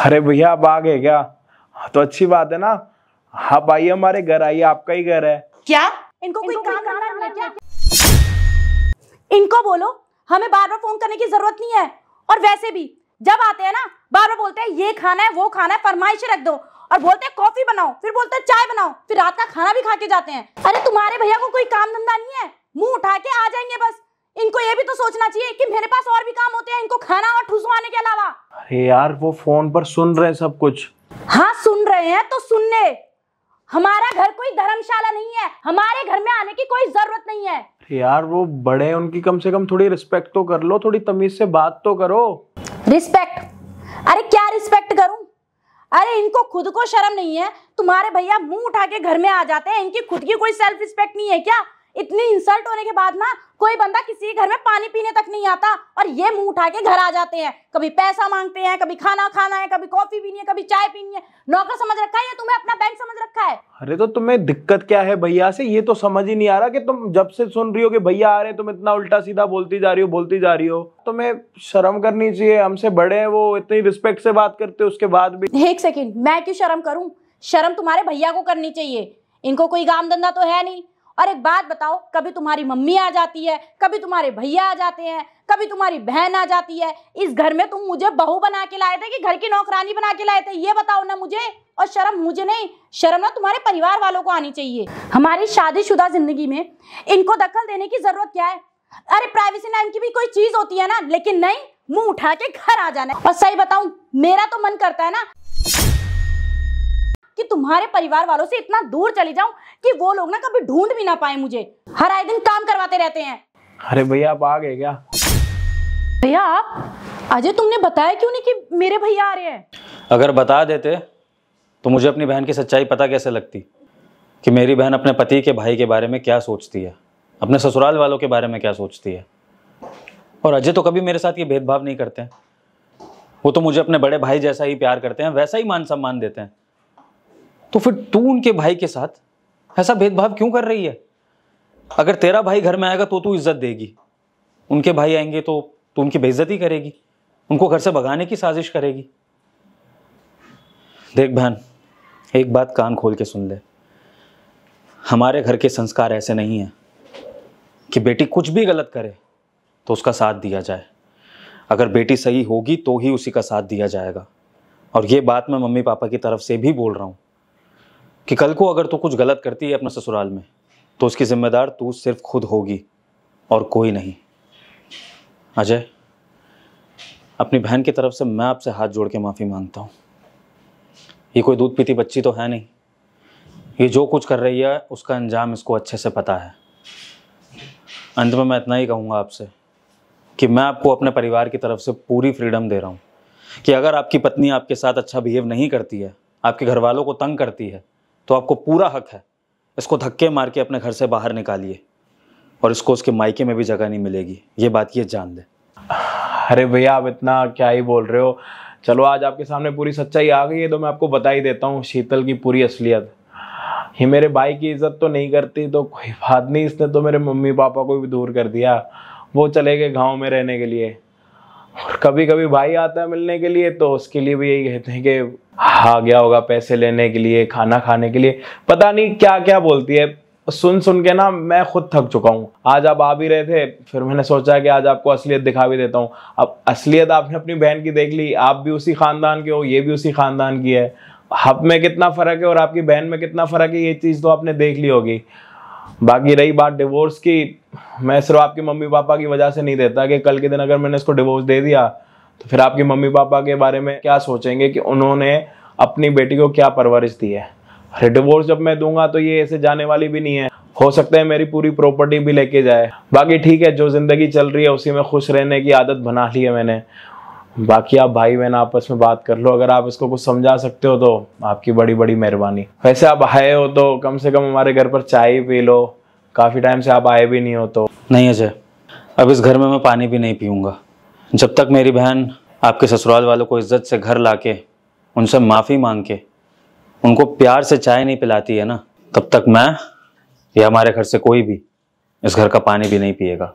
अरे भैया आप आ गए क्या? तो अच्छी बात है ना, आप आइए हमारे घर, आइए, आपका ही घर है। क्या इनको कोई काम नहीं है क्या? इनको बोलो हमें बार बार फोन करने की जरूरत नहीं है। और वैसे भी जब आते हैं ना बार बार बोलते हैं ये खाना है वो खाना है, फरमाइश रख दो, और बोलते हैं कॉफी बनाओ, फिर बोलते हैं चाय बनाओ, फिर रात का खाना भी खा के जाते हैं। अरे तुम्हारे भैया को कोई काम धंधा नहीं है, मुंह उठा के आ जाएंगे बस। इनको ये भी तो सोचना चाहिए कि मेरे पास और भी काम होते हैं इनको खाना और ठुसवाने के अलावा। अरे यार वो फोन पर सुन रहे हैं सब कुछ। हाँ सुन रहे हैं तो सुनने, हमारा घर कोई धर्मशाला नहीं है, हमारे घर में आने की कोई जरूरत नहीं है। यार वो बड़े हैं, उनकी कम से कम थोड़ी रिस्पेक्ट तो कर लो, थोड़ी तमीज से बात तो करो। रिस्पेक्ट? अरे क्या रिस्पेक्ट करूं? अरे इनको खुद को शर्म नहीं है, तुम्हारे भैया मुंह उठा के घर में आ जाते हैं, इनकी खुद की कोई सेल्फ रिस्पेक्ट नहीं है क्या? इतनी इंसल्ट होने के बाद ना कोई बंदा किसी के घर में पानी पीने तक नहीं आता, और ये मुंह उठा के घर आ जाते हैं। कभी पैसा मांगते हैं, कभी खाना खाना है, कभी कॉफी पीनी है, कभी चाय पीनी है। नौकर समझ रखा है या तुम्हें अपना बैंक समझ रखा है? अरे तो तुम्हें दिक्कत क्या है भैया से, ये तो समझ ही नहीं आ रहा कि तुम जब से सुन रही हो कि भैया आ रहे हैं तुम इतना उल्टा सीधा बोलती जा रही हो। तुम्हें शर्म करनी चाहिए, हमसे बड़े हैं वो, इतनी रिस्पेक्ट से बात करते उसके बाद भी। एक सेकेंड, मैं क्यों शर्म करूं? शर्म तुम्हारे भैया को करनी चाहिए, इनको कोई काम धंधा तो है नहीं। और एक बात बताओ, कभी तुम्हारी मम्मी आ जाती है, कभी तुम्हारे भैया आ जाते हैं, कभी तुम्हारी बहन आ जाती है। इस घर में तुम मुझे बहू बना के लाए थे कि घर की नौकरानी बना के लाए थे, ये बताओ ना मुझे। और शर्म मुझे नहीं, शर्म ना तुम्हारे परिवार वालों को आनी चाहिए। हमारी शादीशुदा जिंदगी में इनको दखल देने की जरूरत क्या है? अरे प्राइवेसी नाम की भी कोई चीज होती है ना, लेकिन नहीं, मुंह उठा के घर आ जाना। और सही बताऊं, मेरा तो मन करता है ना कि तुम्हारे परिवार वालों से इतना दूर चली जाऊं कि वो लोग ना कभी ढूंढ भी ना पाए मुझे, हर आए दिन काम करवाते रहते हैं। अरे भैया आप आ गए क्या? भैया आप? अजय तुमने बताया क्यों नहीं कि मेरे भैया आ रहे हैं? अगर बता देते तो मुझे अपनी बहन की सच्चाई पता कैसे लगती कि मेरी बहन अपने पति के भाई के बारे में क्या सोचती है, अपने ससुराल वालों के बारे में क्या सोचती है। और अजय तो कभी मेरे साथ ये भेदभाव नहीं करते हैं, वो तो मुझे अपने बड़े भाई जैसा ही प्यार करते हैं, वैसा ही मान सम्मान देते हैं। तो फिर तू उनके भाई के साथ ऐसा भेदभाव क्यों कर रही है? अगर तेरा भाई घर में आएगा तो तू इज्जत देगी, उनके भाई आएंगे तो तू उनकी बेइज्जती करेगी, उनको घर से भगाने की साजिश करेगी। देख बहन, एक बात कान खोल के सुन ले, हमारे घर के संस्कार ऐसे नहीं हैं कि बेटी कुछ भी गलत करे तो उसका साथ दिया जाए। अगर बेटी सही होगी तो ही उसी का साथ दिया जाएगा। और ये बात मैं मम्मी पापा की तरफ से भी बोल रहा हूँ कि कल को अगर तू कुछ गलत करती है अपने ससुराल में तो उसकी जिम्मेदार तू सिर्फ खुद होगी और कोई नहीं। अजय, अपनी बहन की तरफ से मैं आपसे हाथ जोड़ के माफ़ी मांगता हूँ। ये कोई दूध पीती बच्ची तो है नहीं, ये जो कुछ कर रही है उसका अंजाम इसको अच्छे से पता है। अंत में मैं इतना ही कहूँगा आपसे कि मैं आपको अपने परिवार की तरफ से पूरी फ्रीडम दे रहा हूँ कि अगर आपकी पत्नी आपके साथ अच्छा बिहेव नहीं करती है, आपके घर वालों को तंग करती है, तो आपको पूरा हक है इसको धक्के मार के अपने घर से बाहर निकालिए, और इसको उसके मायके में भी जगह नहीं मिलेगी, ये बात ये जान ले। अरे भैया आप इतना क्या ही बोल रहे हो। चलो आज आपके सामने पूरी सच्चाई आ गई है तो मैं आपको बता ही देता हूँ शीतल की पूरी असलियत। ये मेरे भाई की इज्जत तो नहीं करती तो कोई बात नहीं, इसने तो मेरे मम्मी पापा को भी दूर कर दिया, वो चले गए गाँव में रहने के लिए। और कभी कभी भाई आता है मिलने के लिए तो उसके लिए भी यही कहते हैं कि आ गया होगा पैसे लेने के लिए, खाना खाने के लिए, पता नहीं क्या क्या बोलती है। सुन सुन के ना मैं खुद थक चुका हूँ। आज आप आ भी रहे थे, फिर मैंने सोचा कि आज आपको असलियत दिखा भी देता हूँ। अब असलियत आपने अपनी बहन की देख ली, आप भी उसी खानदान के हो, ये भी उसी खानदान की है। आप में कितना फर्क है और आपकी बहन में कितना फर्क है ये चीज़ तो आपने देख ली होगी। बाकी रही बात डिवोर्स की, मैं सिर्फ आपके मम्मी पापा की वजह से नहीं देता कि कल के दिन अगर मैंने इसको डिवोर्स दे दिया तो फिर आपके मम्मी पापा के बारे में क्या सोचेंगे कि उन्होंने अपनी बेटी को क्या परवरिश दी है। अरे डिवोर्स जब मैं दूंगा तो ये ऐसे जाने वाली भी नहीं है, हो सकता है मेरी पूरी प्रॉपर्टी भी लेके जाए। बाकी ठीक है, जो जिंदगी चल रही है उसी में खुश रहने की आदत बना ली है मैंने। बाकी आप भाई बहन आपस में बात कर लो, अगर आप इसको कुछ समझा सकते हो तो आपकी बड़ी बड़ी मेहरबानी। वैसे आप आए हो तो कम से कम हमारे घर पर चाय पी लो, काफ़ी टाइम से आप आए भी नहीं हो तो। नहीं अजय, अब इस घर में मैं पानी भी नहीं पीऊँगा जब तक मेरी बहन आपके ससुराल वालों को इज्जत से घर लाके उनसे माफ़ी मांग के उनको प्यार से चाय नहीं पिलाती है ना, तब तक मैं या हमारे घर से कोई भी इस घर का पानी भी नहीं पिएगा।